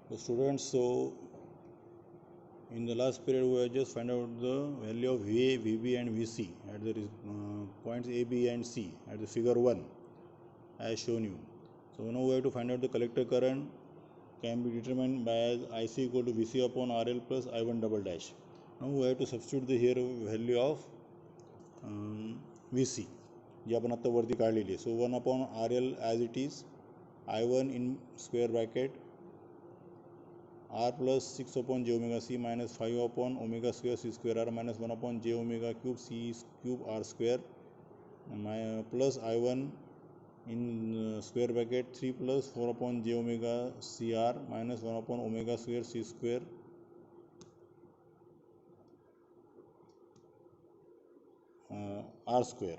So students, so in the last period we have just find out the value of VA, VB and VC at the points A, B and C at the figure 1 as shown you. So now we have to find out the collector current can be determined by as IC equal to VC upon RL plus I1 double dash. Now we have to substitute the here value of VC जी आपण आता वरती काढलेली आहे. So 1 upon RL as it is, I1 in square bracket R plus 6 upon j omega c minus 5 upon omega square c square r minus 1 upon j omega cube c cube r square plus I1 in square bracket 3 plus 4 upon j omega c r minus 1 upon omega square c square r square.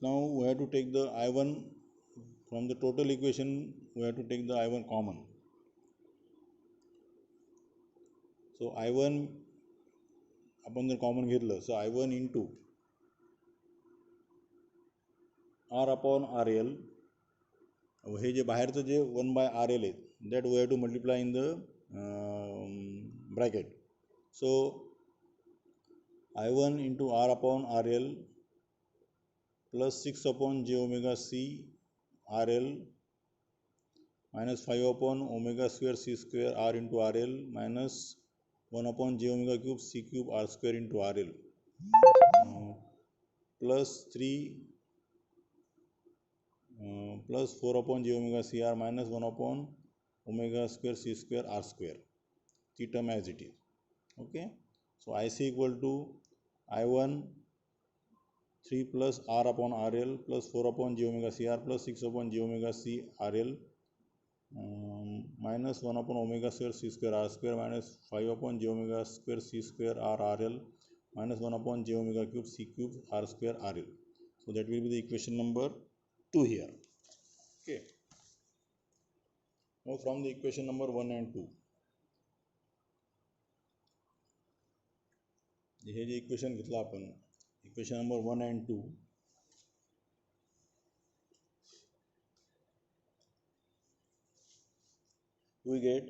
Now we have to take the I1 from the total equation. We have to take the I1 common. So I1 आपण जर common घेतलं, so I1 into R upon RL, हे जे बाहेरचं जे 1 by RL आहे, that we have to multiply in the bracket. So I1 into R upon RL plus 6 upon j omega c RL minus 5 upon omega square c square r into RL minus 1 upon j omega cube c cube r square into RL plus 3 plus 4 upon j omega c r minus 1 upon omega square c square r square, the term as it is. Okay, so IC equal to I1 3 plus R upon RL plus 4 upon j omega c r plus 6 upon j omega c RL minus 1 upon omega square c square r square minus 5 upon j omega square c square r RL minus 1 upon j omega cube c cube r square RL. So that will be the equation number 2 here. Okay. Now from the equation number 1 and 2. हे जे equation घेतलं आपण, equation number 1 and 2, we get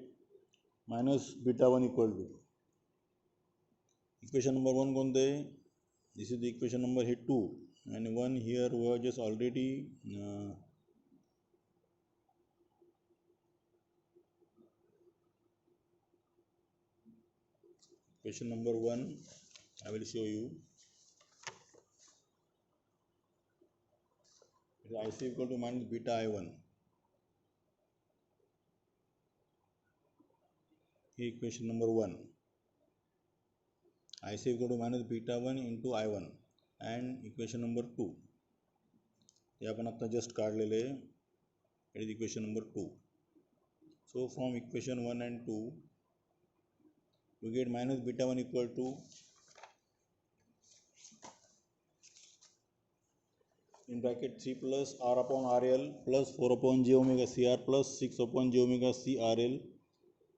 minus beta 1 equal to equation number 1 कोणते? This is the equation number here 2 and 1 here we have just already equation number 1 I will show you. IC equal to minus beta I1. Equation number 1. IC equal to minus beta 1 into I1 and equation number 2. हे आपण आता just काढलेले. It is equation number 2. So from equation 1 and 2 we get minus beta 1 equal to in bracket 3 plus R upon RL plus 4 upon j omega cr plus 6 upon j omega c RL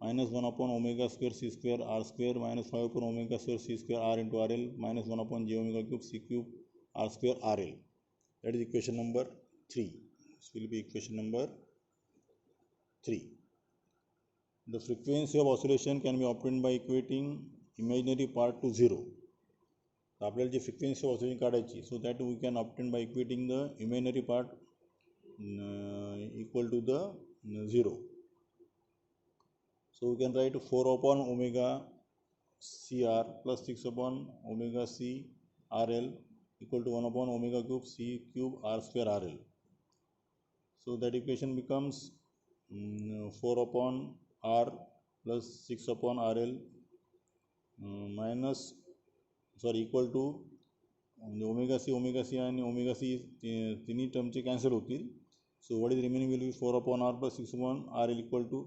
minus 1 upon omega square c square r square minus 5 upon omega square c square r into RL minus 1 upon j omega cube c cube r square RL. That is equation number 3. This will be equation number 3. The frequency of oscillation can be obtained by equating imaginary part to 0. So आपल्याला जी frequency of oscillation काढायची, so that we can obtain by equating the imaginary part equal to the 0. So we can write 4 upon omega cr plus 6 upon omega c RL equal to 1 upon omega cube c cube r square RL. So that equation becomes 4 upon r plus 6 upon RL minus equal to omega c and omega c तिन्ही टर्मचे cancel होतील. So what is remaining will be 4 upon r plus 6 upon RL equal to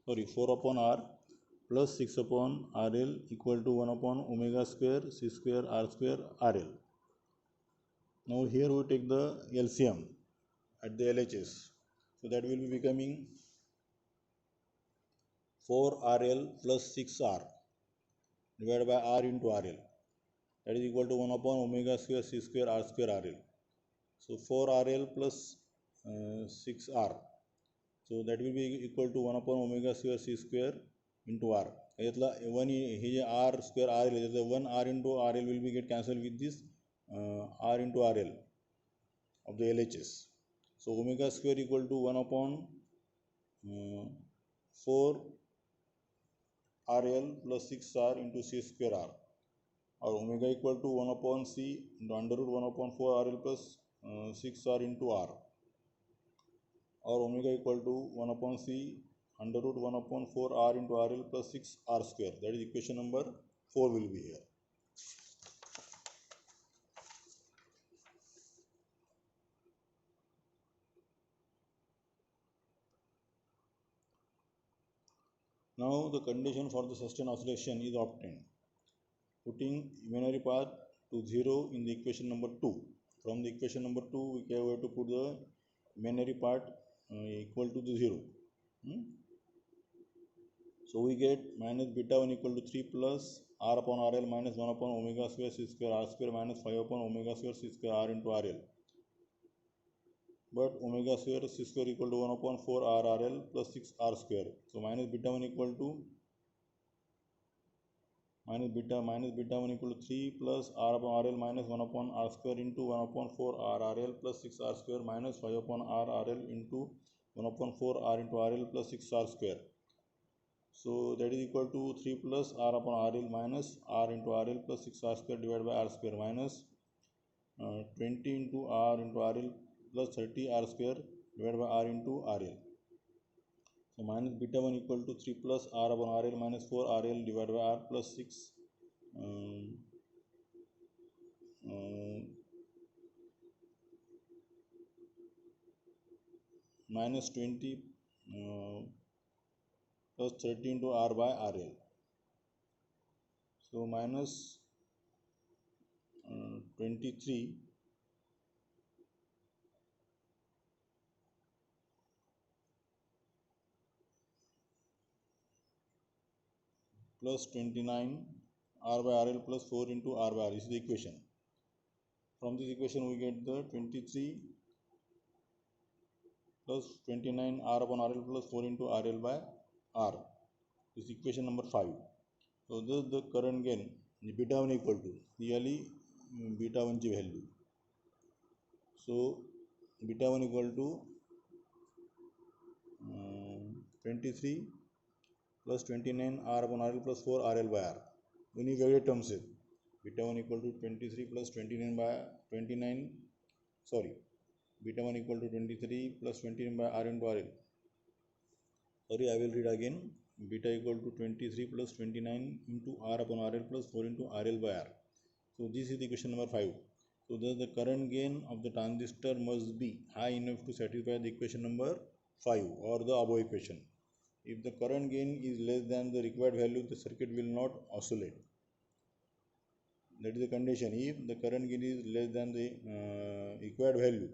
4 upon r plus 6 upon RL equal to 1 upon omega square c square r square RL. Now here we take the LCM at the LHS. So that will be becoming 4RL plus 6R divided by R into RL. That is equal to 1 upon omega square c square r square RL. So 4RL plus 6r. So that will be equal to 1 upon omega square c square into r. यातला 1 हे जे r square r L त्यातलं 1 r into r L will be get cancelled with this r into r L of the LHS. So omega square equal to 1 upon 4 RL plus 6r into c square r, or omega equal to 1 upon c into under root 1 upon 4 RL plus 6r into r, or omega equal to 1 upon c under root 1 upon 4 r into RL plus 6 r square. That is equation number 4 will be here. Now the condition for the sustained oscillation is obtained. Putting imaginary path to 0 in the equation number 2. From the equation number 2, we have to put the imaginary part equal to the 0. So we get minus beta 1 equal to 3 plus r upon RL minus 1 upon omega square c square r square minus 5 upon omega square c square r into RL. But omega square c square equal to 1 upon 4 r RL plus 6 r square. So minus beta 1 equal to minus beta 1 equal to 3 plus r upon RL minus 1 upon r square into 1 upon 4 r RL plus 6 r square minus 5 upon r RL into 1 upon 4 r into RL plus 6 r square. So that is equal to 3 plus r upon RL minus r into RL plus 6 r square divided by r square minus 20 into r into RL plus 30 r square divided by r into RL. So minus beta 1 equal to 3 plus r upon RL minus 4 RL divided by r plus 6 minus 20 plus 30 into r by RL. So minus 23 plus 29 r by RL plus 4 into r by R. This is the equation. From this equation we get the 23 plus 29 r upon RL plus 4 into RL by R. This is equation number 5. So this is the current gain beta 1 equal to clearly beta 1 ची value. So beta 1 equal to 23 plus 29 r upon RL plus 4 RL by R. दोन्ही वेगळे terms आहेत. Beta 1 equal to 23 plus 29 by 29 sorry beta 1 equal to 23 plus 29 by r into RL. Sorry, I will read again. Beta equal to 23 plus 29 into r upon RL plus 4 into RL by R. So this is the equation number 5. So thus the current gain of the transistor must be high enough to satisfy the equation number 5 or the above equation. If the current gain is less than the required value, the circuit will not oscillate. That is the condition. If the current gain is less than the required value,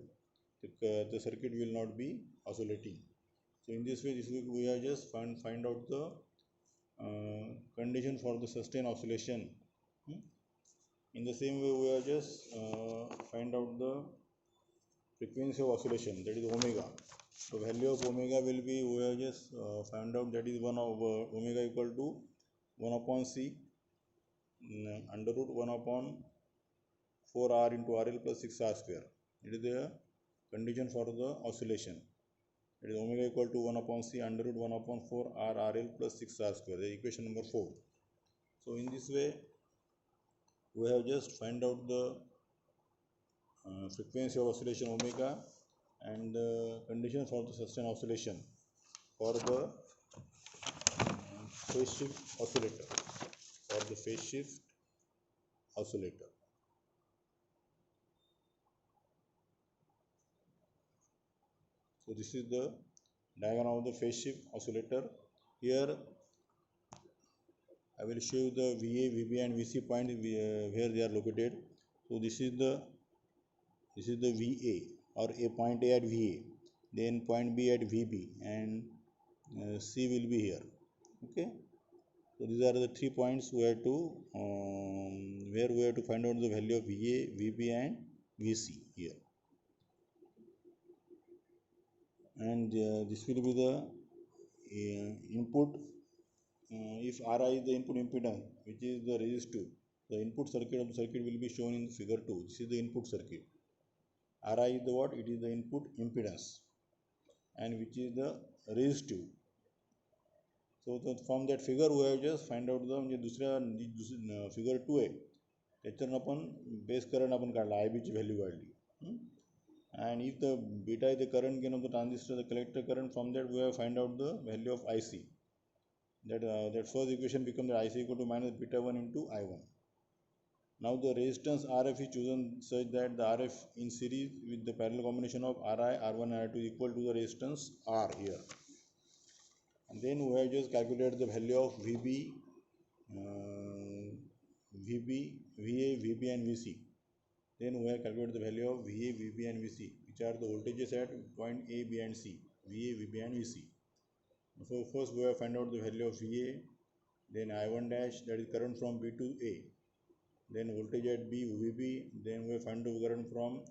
the circuit will not be oscillating. So in this way, we have just find out the condition for the sustained oscillation. In the same way, we have just find out the frequency of oscillation, that is omega. So value of omega will be, we have just found out that is 1 over omega equal to 1 upon c under root 1 upon 4r into RL plus 6r square. It is the condition for the oscillation. It is omega equal to 1 upon c under root 1 upon 4r RL plus 6r square. The equation number 4. So in this way, we have just find out the frequency of oscillation omega and the condition for the sustained oscillation for the phase shift oscillator. So this is the diagram of the phase shift oscillator. Here I will show you the VA, VB and VC point where they are located. So this is the VA or a point A at VA, then point B at VB, and C will be here. Okay. So these are the 3 points where we have to find out the value of VA, VB and VC here. and this will be the input. If Ri is the input impedance, which is the resistive, the input circuit of the circuit will be shown in figure 2. This is the input circuit. Ri is the what? It is the input impedance, and which is the resistive. So from that figure we have just find out the म्हणजे दुसऱ्या figure 2 आहे त्याच्यानं आपण base current आपण काढला IB ची value काढली. And if the beta is the current gain of the transistor, the collector current, from that we have find out the value of IC. That first equation becomes that IC equal to minus beta 1 into I1. Now the resistance RF is chosen such that the RF in series with the parallel combination of Ri, R1 and R2 is equal to the resistance R here. And then we have just calculated the value of VB, VA, VB and VC. Then we have calculated the value of VA, VB and VC, which are the voltages at point A, B and C, VA, VB and VC. So first we have find out the value of VA, then I1 dash, that is current from B to A, then voltage at B, VB, then we have find the current from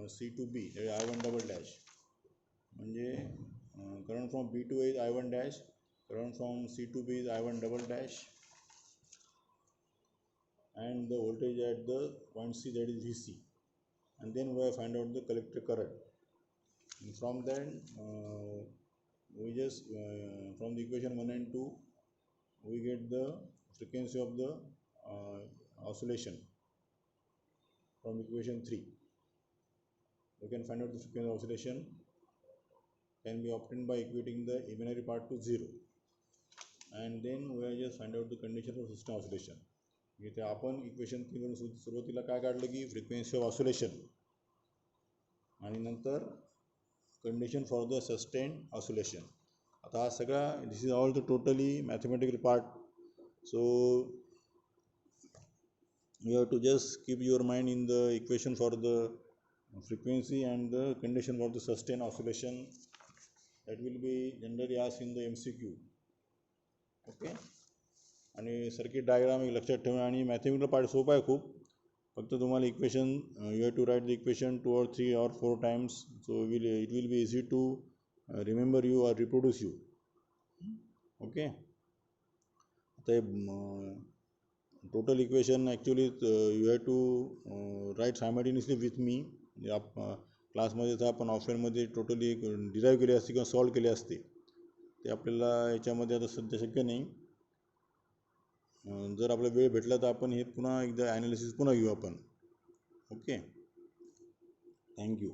C to B, that is I1 double dash. म्हणजे current from B to A is I1 dash, current from C to B is I1 double dash, and the voltage at the point C, that is VC. And then we have find out the collector current. And from then we just from the equation 1 and 2 we get the frequency of the oscillation from equation 3. We can find out the frequency of oscillation can be obtained by equating the imaginary part to 0. And then we just find out the condition for system oscillation. इथे आपण equation 3 वरून सुरुवातीला काय काढलं की frequency of oscillation आणि नंतर condition for the sustain oscillation. आता हा सगळा this is all the totally mathematical part. So you have to just keep your mind in the equation for the frequency and the condition for the sustained oscillation that will be generally asked in the MCQ. Okay. आणि circuit diagram एक लक्षात ठेवा. आणि mathematical part सोपा आहे खूप. फक्त तुम्हाला equation you have to write the equation 2 or 3 or 4 times, so it will be easy to remember you or reproduce you. Okay. आता total equation actually you have to write simultaneously with me. क्लासमध्ये तर आपण ऑफलाईनमध्ये totally derive केली असते किंवा solve केले असते, ते आपल्याला याच्यामध्ये आता सध्या शक्य नाही. जर आपला वेळ भेटला तर आपण हे पुन्हा एकदा ॲनालिसिस पुन्हा घेऊ आपण. Okay, thank you.